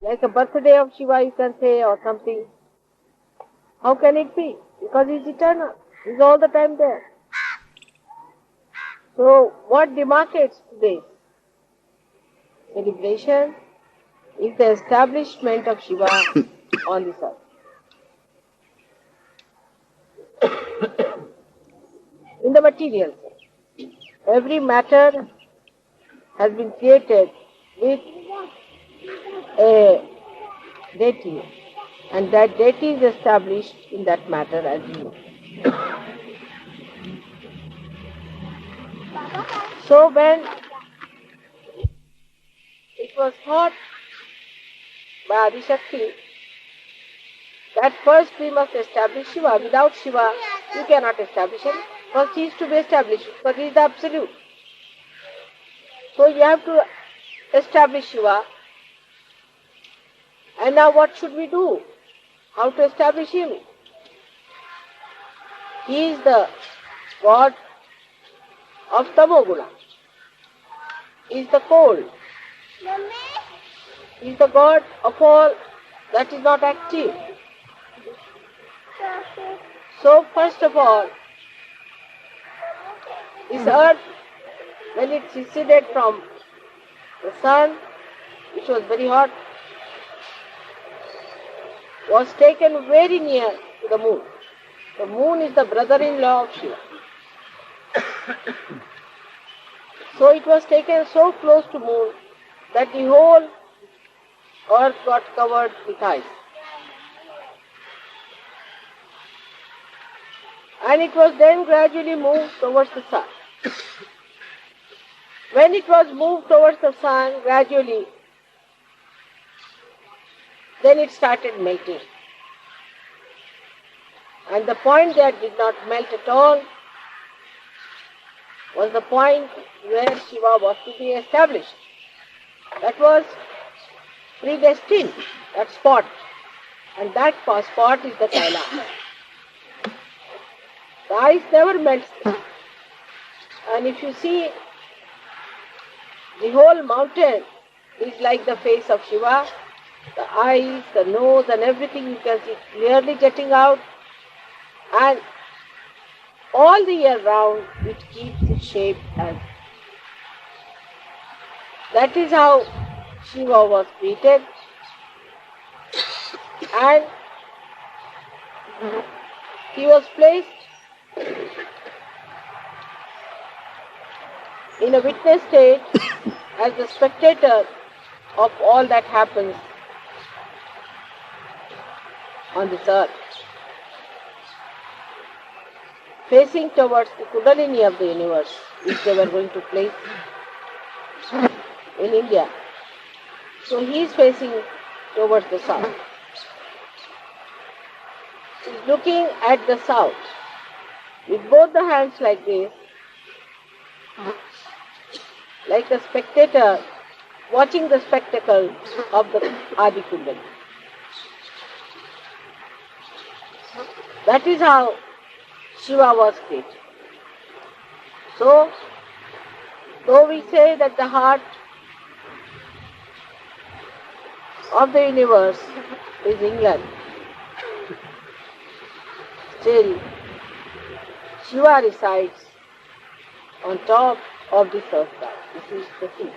Like a birthday of Shiva, you can say, or something. How can it be? Because he's eternal. He's all the time there. So, what demarcates today's celebration is the establishment of Shiva on this earth. In the material sense, every matter has been created with a deity, and that deity is established in that matter, as you know. So when it was thought by Adishakti that first we must establish Shiva. Without Shiva, you cannot establish him. First he is to be established, because he is the absolute. So you have to establish Shiva. And now what should we do? How to establish him? He is the God of Tamoguna. He is the cold. He is the God of all that is not active. So first of all, this earth, when it receded from the sun, which was very hot, was taken very near to the moon. The moon is the brother-in-law of Shiva. So it was taken so close to moon that the whole earth got covered with ice. And it was then gradually moved towards the sun. When it was moved towards the sun gradually, then it started melting. And the point that did not melt at all was the point where Shiva was to be established. That was predestined, that spot. And that spot is the Kailash. The ice never melts. And if you see, the whole mountain is like the face of Shiva. The eyes, the nose and everything you can see clearly jetting out. And all the year round it keeps its shape as. That is how Shiva was created. And he was placed in a witness state as the spectator of all that happens on this earth, facing towards the Kundalini of the universe, which they were going to place in India. So he is facing towards the south. He is looking at the south with both the hands like this, like a spectator watching the spectacle of the Adi Kundalini. That is how Shiva was created. So, though we say that the heart of the universe is England, still Shiva resides on top of this earth. This is the seat.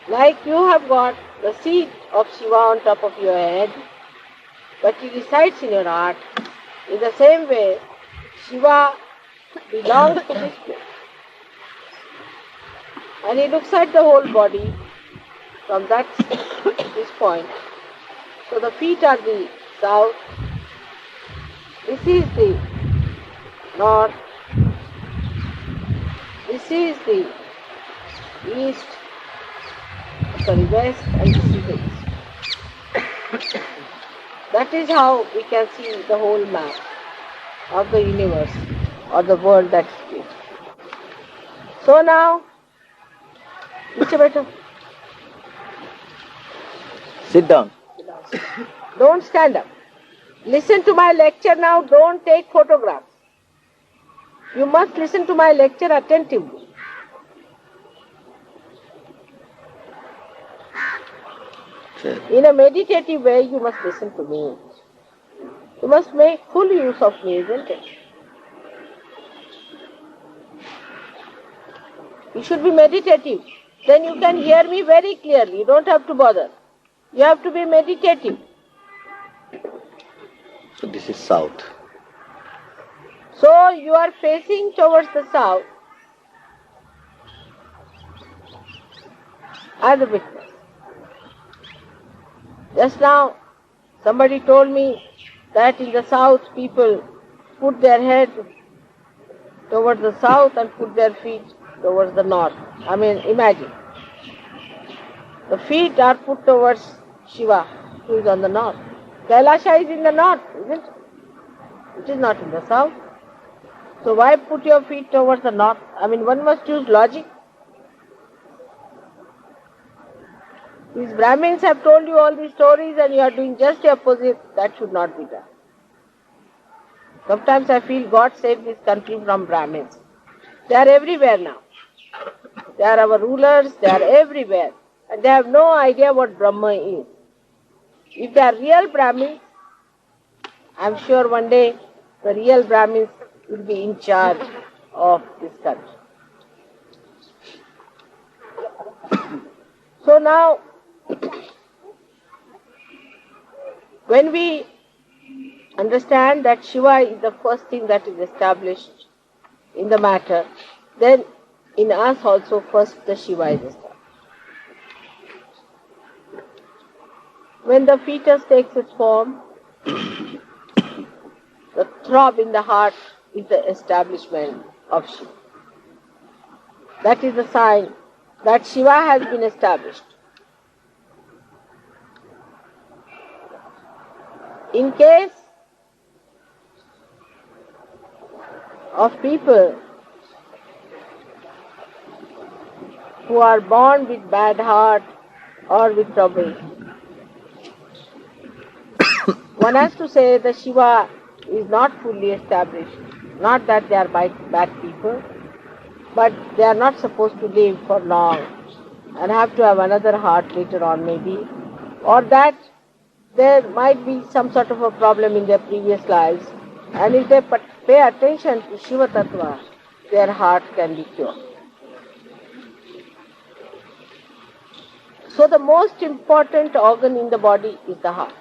Like you have got the seat of Shiva on top of your head, but he resides in your heart. In the same way, Shiva belongs to this place. And he looks at the whole body from this point. So the feet are the south, this is the north, this is the east, west, and this is the east. That is how we can see the whole map of the universe or the world that is created. So now, Mr. Better, sit down. Don't stand up. Listen to my lecture now, don't take photographs. You must listen to my lecture attentively. Yes. In a meditative way, you must listen to me. You must make full use of me, isn't it? You should be meditative. Then you can hear me very clearly. You don't have to bother. You have to be meditative. So this is south. So you are facing towards the south as a witness. Just now, somebody told me that in the south people put their head towards the south and put their feet towards the north. I mean, imagine. The feet are put towards Shiva, who is on the north. Kailasha is in the north, isn't it? It is not in the south. So why put your feet towards the north? I mean, one must use logic. These Brahmins have told you all these stories and you are doing just the opposite. That should not be done. Sometimes I feel God save this country from Brahmins. They are everywhere now. They are our rulers, they are everywhere. And they have no idea what Brahma is. If they are real Brahmins, I am sure one day the real Brahmins will be in charge of this country. So now, when we understand that Shiva is the first thing that is established in the matter, then in us also first the Shiva is established. When the fetus takes its form, the throb in the heart is the establishment of Shiva. That is the sign that Shiva has been established. In case of people who are born with bad heart or with trouble, one has to say that Shiva is not fully established. Not that they are bad people, but they are not supposed to live for long and have to have another heart later on maybe, or that there might be some sort of a problem in their previous lives, and if they pay attention to Shiva Tattva, their heart can be cured. So the most important organ in the body is the heart.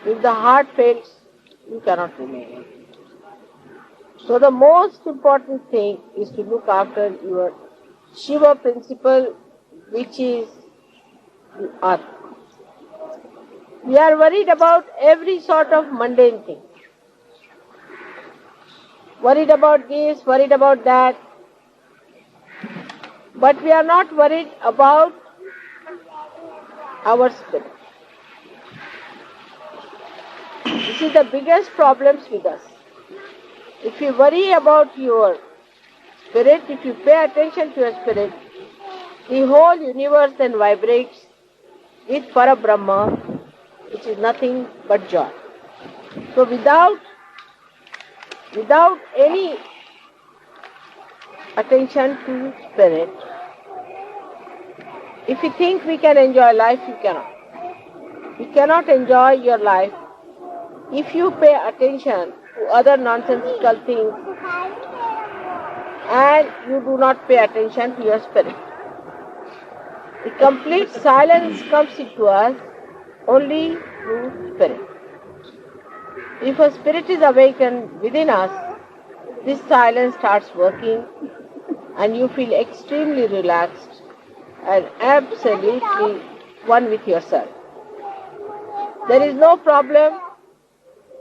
If the heart fails, you cannot remain. So the most important thing is to look after your Shiva principle, which is the Atma. We are worried about every sort of mundane thing. Worried about this, worried about that. But we are not worried about our spirit. This is the biggest problems with us. If you worry about your spirit, if you pay attention to your spirit, the whole universe then vibrates with Parabrahma, which is nothing but joy. So without any attention to spirit, if you think we can enjoy life, you cannot. You cannot enjoy your life if you pay attention to other nonsensical things and you do not pay attention to your spirit. The complete silence comes into us only through spirit. If a spirit is awakened within us, this silence starts working and you feel extremely relaxed and absolutely one with yourself. There is no problem.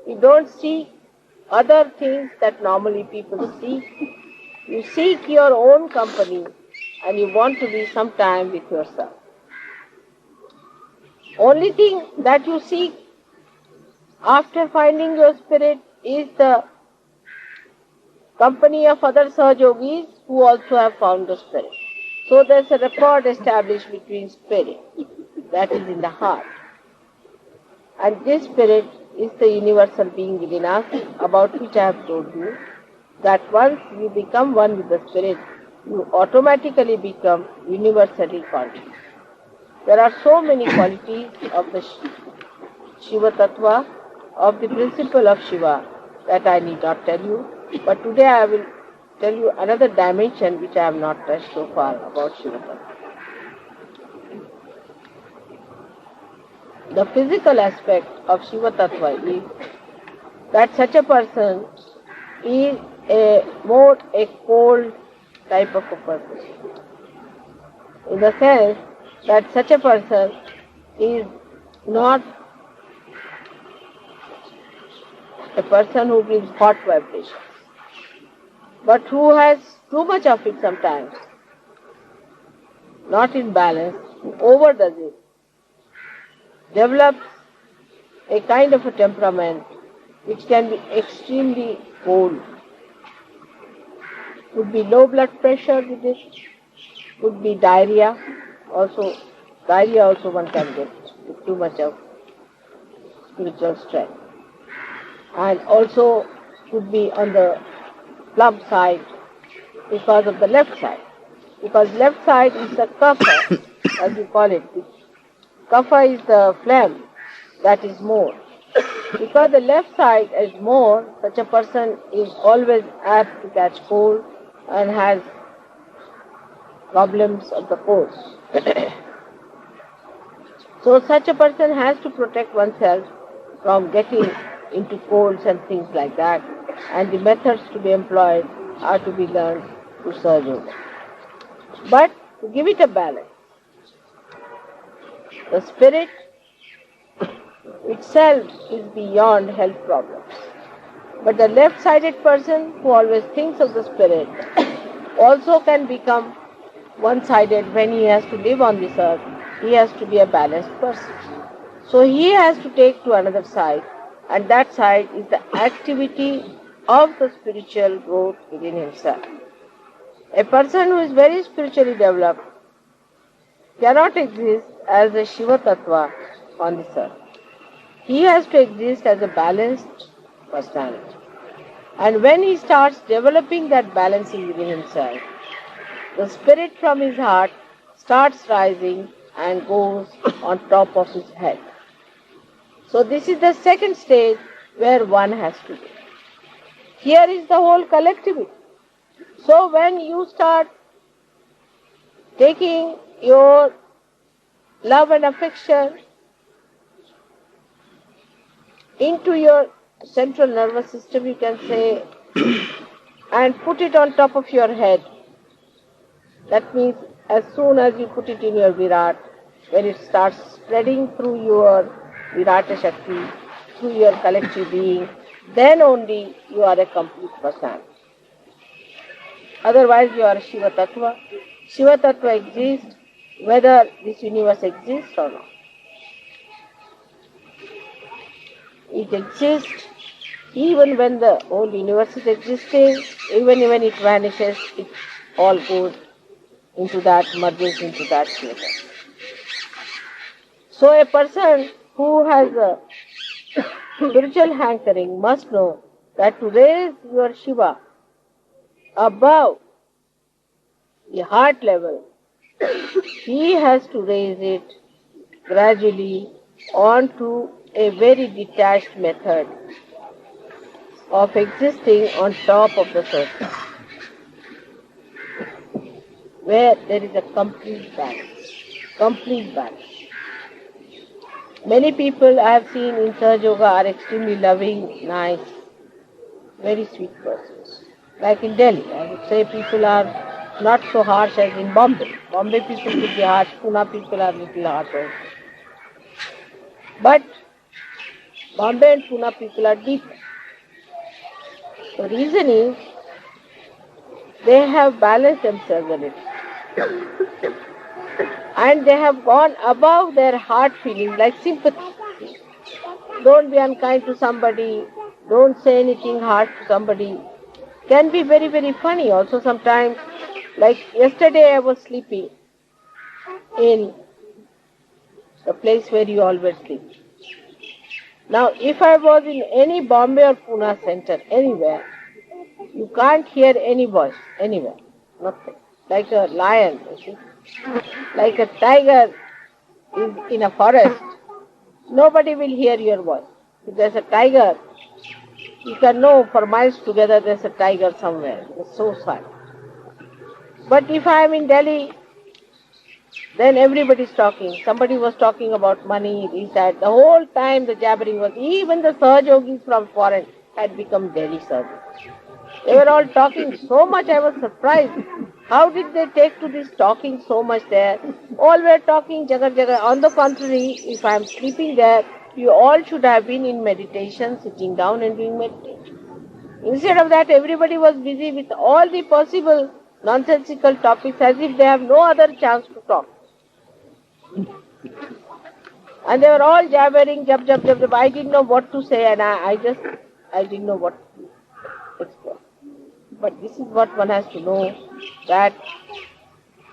You don't seek other things that normally people seek. You seek your own company and you want to be some time with yourself. Only thing that you seek after finding your spirit is the company of other Sahajogis who also have found the spirit. So there's a rapport established between spirit, that is in the heart. And this spirit is the universal being within us, about which I have told you, that once you become one with the spirit, you automatically become universally conscious. There are so many qualities of the Shiva Tattva, of the principle of Shiva, that I need not tell you. But today I will tell you another dimension which I have not touched so far about Shiva Tattva. The physical aspect of Shiva Tattva is that such a person is more a cold type of a person. In the sense that such a person is not a person who gives hot vibrations, but who has too much of it sometimes, not in balance, who overdoes it, develops a kind of a temperament which can be extremely cold. Could be low blood pressure with it, could be diarrhea also. Diarrhea also one can get with too much of spiritual strength. And also could be on the plump side because of the left side. Because left side is the kapha, as you call it. Kapha is the phlegm that is more. Because the left side is more, such a person is always apt to catch cold and has problems of the pores. So such a person has to protect oneself from getting into colds and things like that, and the methods to be employed are to be learned to surge over. But to give it a balance, the spirit itself is beyond health problems. But the left-sided person who always thinks of the spirit also can become one-sided when he has to live on this earth. He has to be a balanced person. So he has to take to another side, and that side is the activity of the spiritual growth within himself. A person who is very spiritually developed cannot exist as a Shiva Tattva on this earth. He has to exist as a balanced personality. And when he starts developing that balancing within himself, the spirit from his heart starts rising and goes on top of his head. So this is the second stage where one has to be. Here is the whole collectivity. So when you start taking your love and affection into your central nervous system, you can say, and put it on top of your head. That means as soon as you put it in your Virat, when it starts spreading through your Virata Shakti, through your collective being, then only you are a complete person. Otherwise you are a Shiva Tattva. Shiva Tattva exists whether this universe exists or not. It exists even when the whole universe is existing, even when it vanishes, it all goes into that, merges into that Shiva Tattva. So a person who has a spiritual hankering must know that to raise your Shiva above the heart level, he has to raise it gradually onto a very detached method of existing on top of the surface, where there is a complete balance. Complete balance. Many people I have seen in Sahaja Yoga are extremely loving, nice, very sweet persons. Like in Delhi, I would say people are not so harsh as in Bombay. Bombay people could be harsh, Pune people are little harsh also. But Bombay and Pune people are deep. The reason is they have balanced themselves a little. And they have gone above their heart feelings like sympathy. Don't be unkind to somebody, don't say anything harsh to somebody. Can be very, very funny also sometimes. Like yesterday I was sleeping in the place where you always sleep. Now if I was in any Bombay or Pune center, anywhere, you can't hear any voice, anywhere, nothing. Like a lion, you see. Like a tiger is in a forest, nobody will hear your voice. If there's a tiger, you can know for miles together there's a tiger somewhere. It's so silent. But if I am in Delhi, then everybody is talking. Somebody was talking about money, this, that. The whole time the jabbering was, even the Sahajogis from foreign had become Delhi Sahajogis. They were all talking so much, I was surprised. How did they take to this talking so much there? All were talking jagar jagar. On the contrary, if I am sleeping there, you all should have been in meditation, sitting down and doing meditation. Instead of that, everybody was busy with all the possible nonsensical topics as if they have no other chance to talk. And they were all jabbering, jab, jab, jab, jab. I didn't know what to say and I didn't know what to explain. But this is what one has to know, that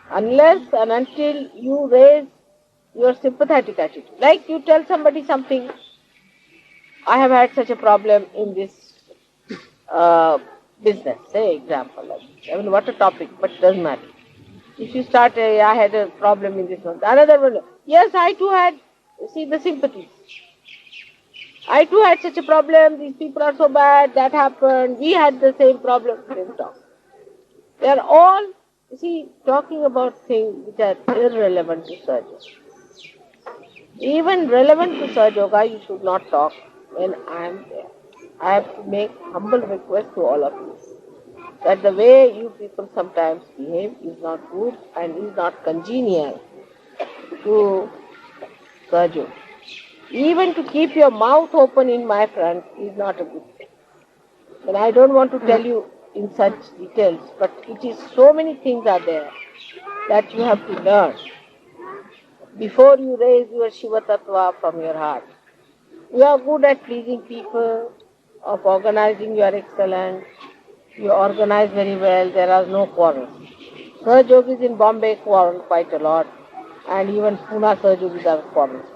unless and until you raise your sympathetic attitude, like you tell somebody something, I have had such a problem in this business, say example, like I mean what a topic, but it doesn't matter. If you start, I had a problem in this one, another one, yes, I too had, see the sympathies. I too had such a problem, these people are so bad, that happened, we had the same problem, same talk. They are all, talking about things which are irrelevant to Sahaja Yoga. Even relevant to Sahaja Yoga, you should not talk when I am there. I have to make humble request to all of you that the way you people sometimes behave is not good and is not congenial to Sahaja Yoga. Even to keep your mouth open in my front is not a good thing. And I don't want to tell you in such details, but it is so many things are there that you have to learn before you raise your Shiva Tattva from your heart. You are good at pleasing people, of organizing, you are excellent, you organize very well, there are no quarrels. Sahaja Yogis in Bombay quarrel quite a lot, and even Pune Sahaja Yogis are quarrels.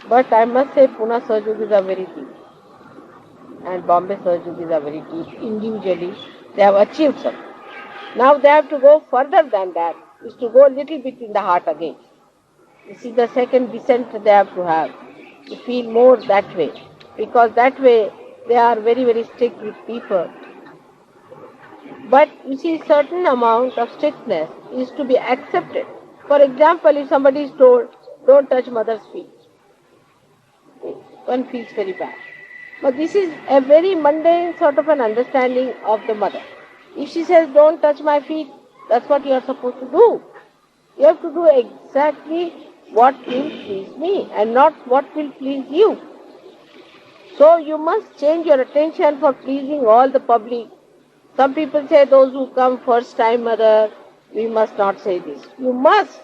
But I must say Pune Sahaja Yogis are very deep and Bombay Sahaja Yogis are very deep. Individually, they have achieved something. Now they have to go further than that, is to go a little bit in the heart again. You see, the second descent they have to feel more that way, because that way they are very, very strict with people. But you see, certain amount of strictness is to be accepted. For example, if somebody is told, don't touch mother's feet, one feels very bad. But this is a very mundane sort of an understanding of the mother. If she says, don't touch my feet, that's what you are supposed to do. You have to do exactly what will please me and not what will please you. So you must change your attention for pleasing all the public. Some people say those who come first time, mother, we must not say this. You must.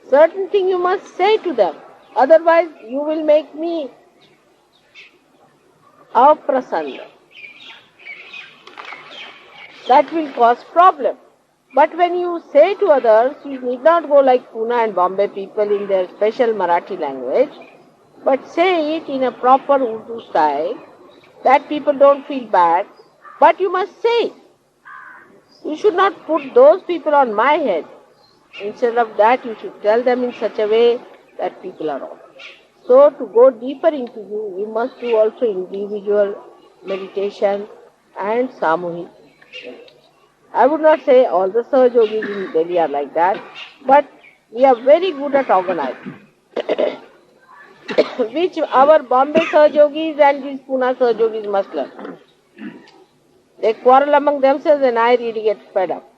Certain thing you must say to them. Otherwise you will make me aprasanna. That will cause problem. But when you say to others, you need not go like Pune and Bombay people in their special Marathi language, but say it in a proper Urdu style, that people don't feel bad, but you must say it. You should not put those people on my head. Instead of that, you should tell them in such a way that people are all. So to go deeper into you, we must do also individual meditation and samuhik. I would not say all the Sahaja Yogis in Delhi are like that, but we are very good at organizing. Which our Bombay Sahaja Yogis and these Pune Sahaja Yogis must learn. They quarrel among themselves and I really get fed up.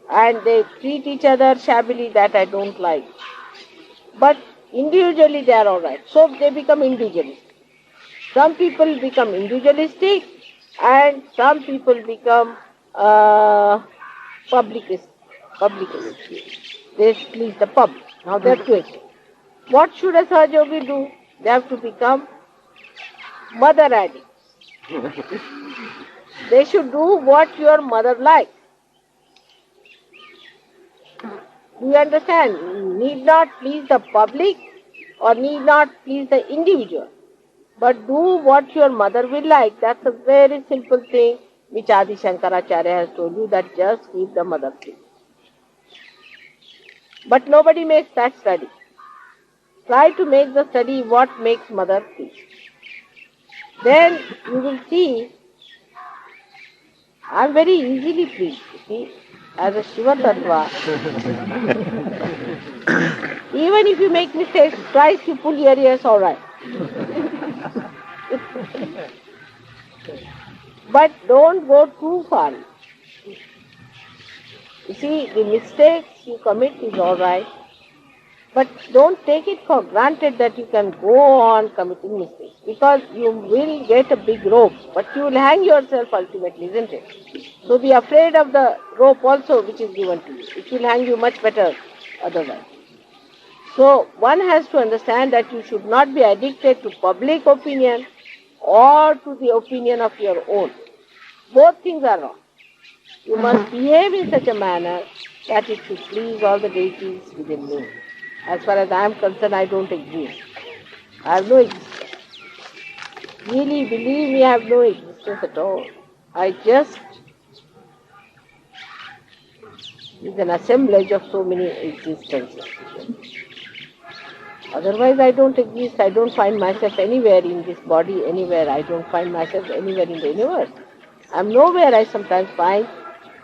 And they treat each other shabbily, that I don't like. But individually they are alright. So they become individualistic. Some people become individualistic and some people become publicist. They please the public. Now they are two. What should a Sahaja Yogi do? They have to become mother addicts. They should do what your mother likes. Do you understand? Need not please the public or need not please the individual, but do what your mother will like. That's a very simple thing which Adi Shankaracharya has told you, that just keep the mother free. But nobody makes that study. Try to make the study what makes mother feel. Then you will see, I am very easily pleased. You see, as a Shiva Tattva, even if you make mistakes, twice you pull your ears, all right. But don't go too far. You see, the mistakes you commit is all right, but don't take it for granted that you can go on committing mistakes, because you will get a big rope, but you will hang yourself ultimately, isn't it? So be afraid of the rope also which is given to you. It will hang you much better otherwise. So one has to understand that you should not be addicted to public opinion or to the opinion of your own. Both things are wrong. You must behave in such a manner that it should please all the deities within me. As far as I am concerned, I don't exist. I have no existence. Really, believe me, I have no existence at all. I just is an assemblage of so many existences. Otherwise, I don't exist. I don't find myself anywhere in this body, anywhere. I don't find myself anywhere in the universe. I'm nowhere. I sometimes find,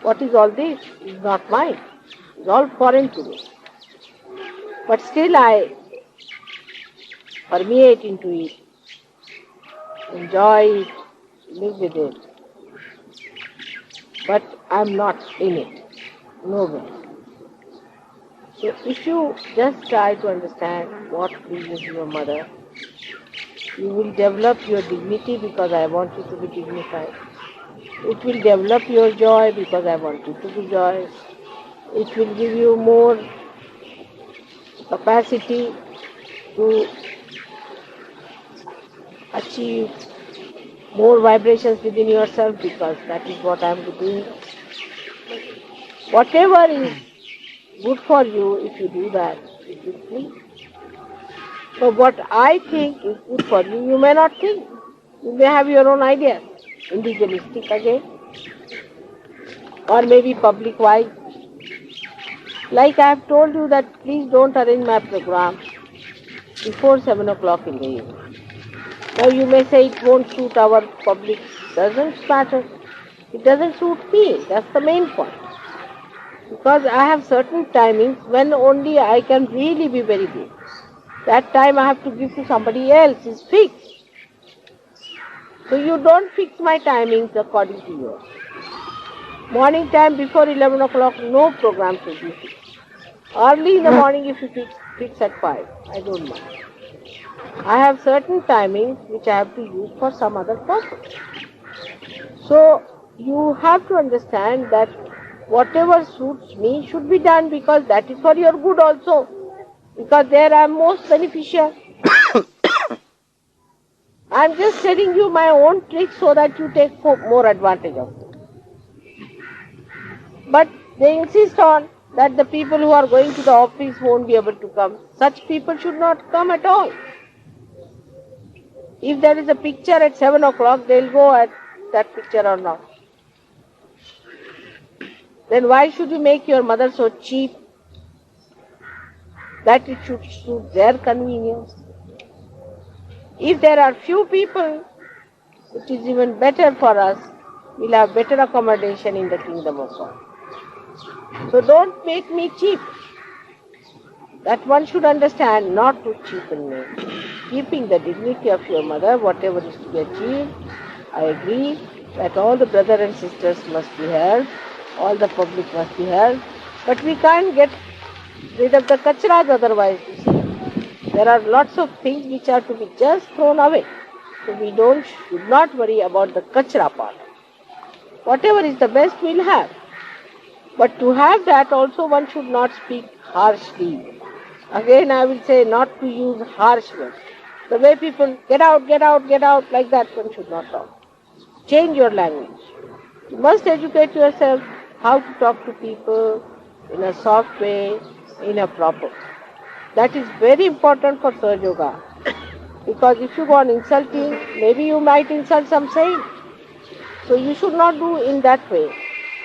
what is all this? It's not mine. It's all foreign to me. But still I permeate into it, enjoy it, live with it. But I'm not in it. Nowhere. So if you just try to understand what pleases your mother, you will develop your dignity because I want you to be dignified. It will develop your joy because I want you to be joyous. It will give you more capacity to achieve more vibrations within yourself, because that is what I am doing. Whatever is good for you, if you do that, it will please. So what I think is good for you, you may not think. You may have your own ideas, individualistic again, or maybe public-wise. Like I have told you that please don't arrange my program before 7 o'clock in the evening. Now you may say it won't suit our public. Doesn't matter. It doesn't suit me. That's the main point. Because I have certain timings when only I can really be very good. That time I have to give to somebody else. It's fixed. So you don't fix my timings according to yours. Morning time before 11 o'clock, no program should be fixed. Early in the morning if you fix at 5, I don't mind. I have certain timings which I have to use for some other purpose. So you have to understand that whatever suits me should be done, because that is for your good also. Because there I am most beneficial. I am just telling you my own tricks so that you take more advantage of it. But they insist on that the people who are going to the office won't be able to come. Such people should not come at all. If there is a picture at 7 o'clock, they will go at that picture or not. Then why should you make your mother so cheap that it should suit their convenience? If there are few people, it is even better for us. We'll have better accommodation in the kingdom of God. So don't make me cheap. That one should understand, not to cheapen me. Keeping the dignity of your mother, whatever is to be achieved, I agree that all the brothers and sisters must be held, all the public must be held, but we can't get rid of the kachras otherwise, you see. There are lots of things which are to be just thrown away. So we should not worry about the kachra part. Whatever is the best we'll have. But to have that also one should not speak harshly. Again I will say not to use harsh words. The way people get out, like that one should not talk. Change your language. You must educate yourself how to talk to people in a soft way, in a proper. That is very important for Sahaja Yoga. Because if you go on insulting, maybe you might insult some saint. So you should not do in that way.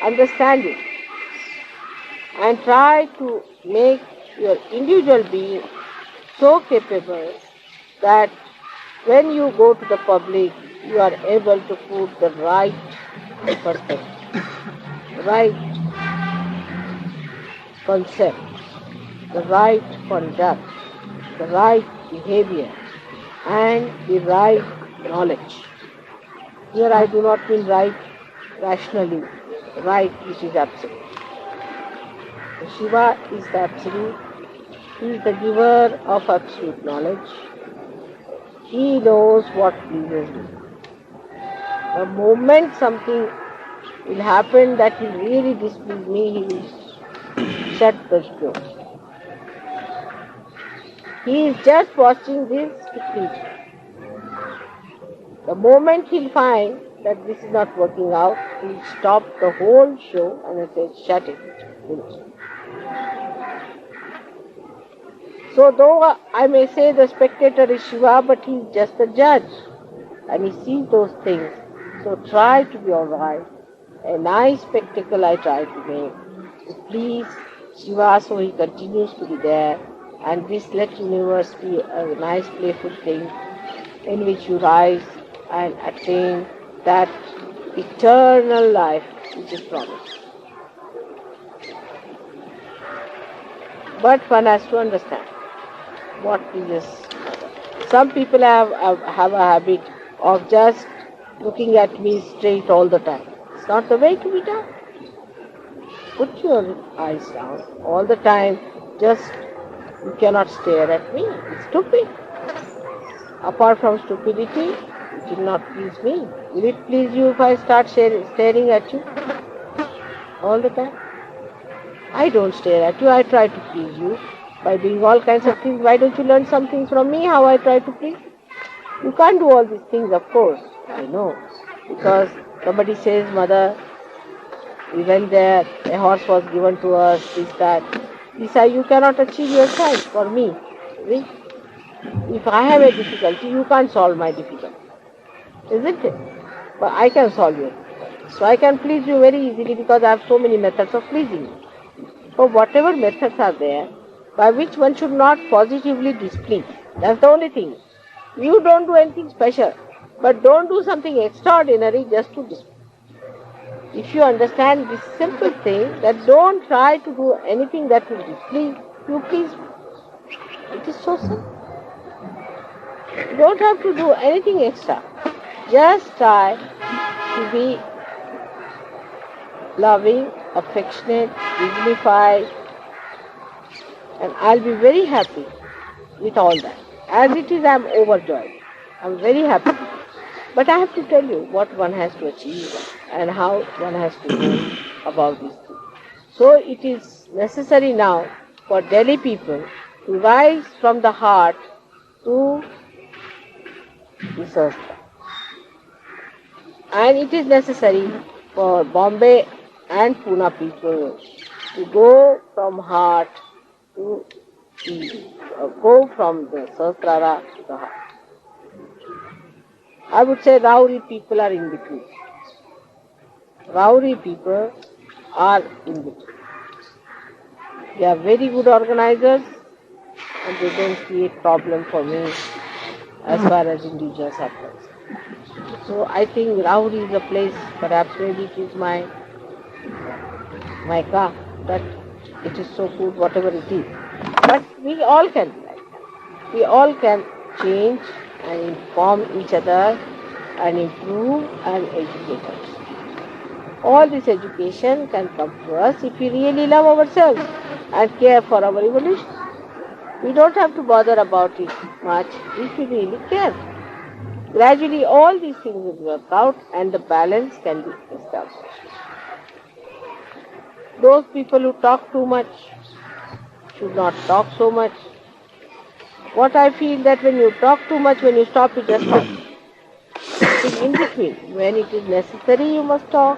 Understand it. And try to make your individual being so capable that when you go to the public, you are able to put the right perspective, right concept, the right conduct, the right behavior, and the right knowledge. Here I do not mean right rationally, right which is absolute. Shiva is the absolute. He is the giver of absolute knowledge. He knows what pleases me. The moment something will happen that will really displease me, he will shut the door. He is just watching this to please me. The moment he'll find that this is not working out, he'll stop the whole show and he'll say, shut it. Finish. So though I may say the spectator is Shiva, but he is just a judge and he sees those things. So try to be alright. A nice spectacle I try to make to please Shiva so he continues to be there, and this let universe be a nice playful thing in which you rise and attain that eternal life which is promised. But one has to understand what is. Some people have a habit of just looking at me straight all the time. It's not the way to be done. Put your eyes down all the time. Just you cannot stare at me. It's stupid. Apart from stupidity, it will not please me. Will it please you if I start staring at you all the time? I don't stare at you. I try to please you by doing all kinds of things. Why don't you learn some things from me, how I try to please? You can't do all these things, of course. I know. Because somebody says, Mother, we went there, a horse was given to us, this, that. Lisa, you cannot achieve yourself for me. See? If I have a difficulty, you can't solve my difficulty. Isn't it? But I can solve your difficulty. So I can please you very easily because I have so many methods of pleasing you. So whatever methods are there, by which one should not positively displease. That's the only thing. You don't do anything special, but don't do something extraordinary just to displease. If you understand this simple thing, that don't try to do anything that will displease, you please me. It is so simple. You don't have to do anything extra. Just try to be loving, affectionate, dignified, and I'll be very happy with all that. As it is, I'm overjoyed. I'm very happy. But I have to tell you what one has to achieve and how one has to go about these things. So it is necessary now for Delhi people to rise from the heart to the Sahasra. And it is necessary for Bombay and Pune people to go from heart to go from the Sahasrara to the heart. I would say Rauri people are in between. Rauri people are in between. They are very good organizers and they don't create problem for me as far as individuals are concerned. So I think Rauri is a place, perhaps maybe it is my car, that it is so good whatever it is. But we all can be like that. We all can change and inform each other and improve and educate us. All this education can come to us if we really love ourselves and care for our evolution. We don't have to bother about it much if we really care. Gradually all these things will work out and the balance can be established. Those people who talk too much should not talk so much. What I feel that when you talk too much, when you stop, you just stop. It is in between. When it is necessary, you must talk.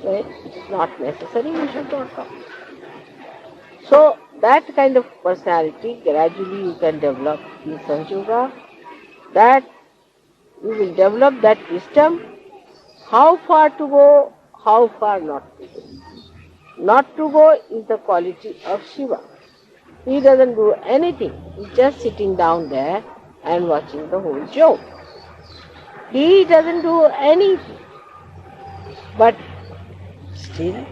When it is not necessary, you should not talk. So that kind of personality gradually you can develop in Sahaja Yoga. That you will develop that wisdom, how far to go, how far not to go. Not to go is the quality of Shiva. He doesn't do anything. He's just sitting down there and watching the whole show. He doesn't do anything. But still,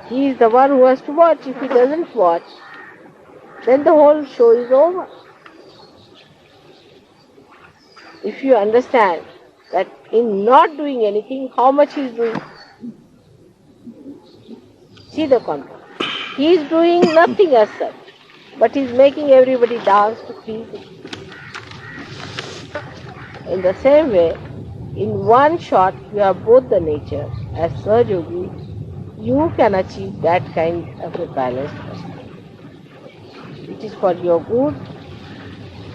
he is the one who has to watch. If he doesn't watch, then the whole show is over. If you understand that in not doing anything, how much he is doing. See the contrast. He is doing nothing as such, but he is making everybody dance to please him. In the same way, in one shot you have both the nature. As Sahaja-yogi, you can achieve that kind of a balanced personality. It is for your good,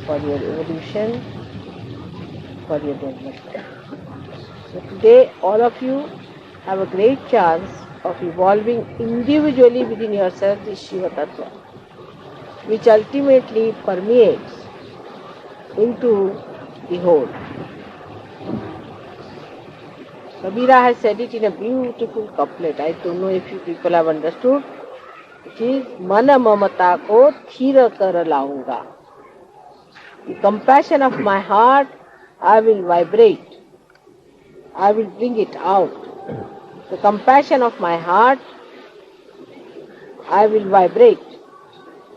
for your evolution, for your development. So today all of you have a great chance of evolving individually within yourself this Shiva Tattva, which ultimately permeates into the whole. Kabira has said it in a beautiful couplet. I don't know if you people have understood. It is Mana mamata ko thira kar launga. The compassion of my heart I will vibrate. I will bring it out. The compassion of my heart I will vibrate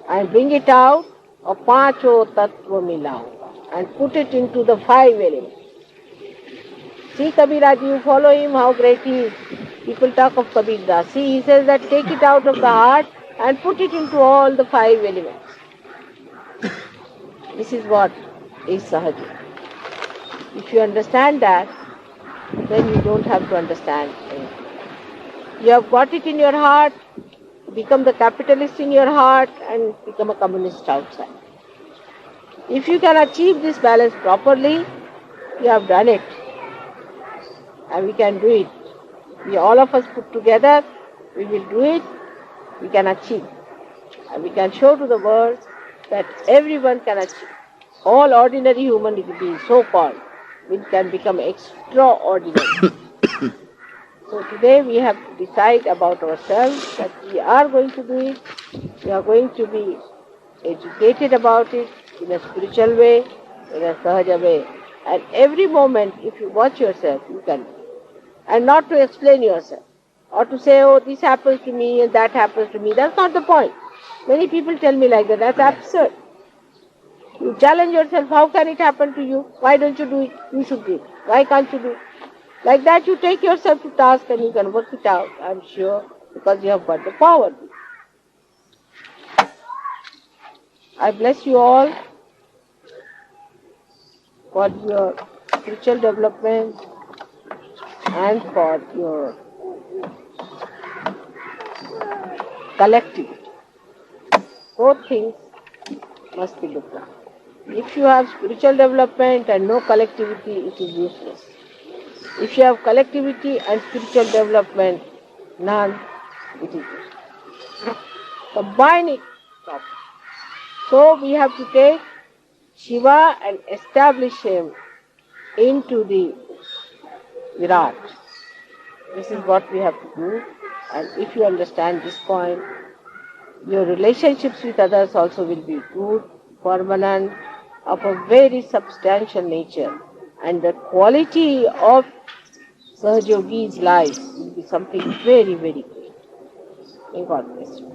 and bring it out of Pancho Tattva milaunga and put it into the 5 elements. See Kabira, you follow him, how great he is. People talk of Kabir Das. See, he says that take it out of the heart and put it into all the 5 elements. This is what is Sahaja. If you understand that, then you don't have to understand anything. You have got it in your heart, become the capitalist in your heart and become a communist outside. If you can achieve this balance properly, you have done it. And we can do it. We all of us put together, we will do it, we can achieve. And we can show to the world that everyone can achieve. All ordinary human beings, so-called, we can become extraordinary. So today we have to decide about ourselves that we are going to do it, we are going to be educated about it in a spiritual way, in a Sahaja way. And every moment, if you watch yourself, you can. And not to explain yourself, or to say, oh, this happens to me and that happens to me. That's not the point. Many people tell me like that. That's absurd. You challenge yourself, how can it happen to you? Why don't you do it? You should do it. Why can't you do it? Like that you take yourself to task and you can work it out, I'm sure, because you have got the power. I bless you all for your spiritual development and for your collectivity. Both things must be looked at. If you have spiritual development and no collectivity, it is useless. If you have collectivity and spiritual development, none, it is useless. Combine it properly. So we have to take Shiva and establish him into the Virat. This is what we have to do. And if you understand this point, your relationships with others also will be good, permanent, of a very substantial nature. And the quality of Sahaja-yogi's life will be something very, very great. May God bless you.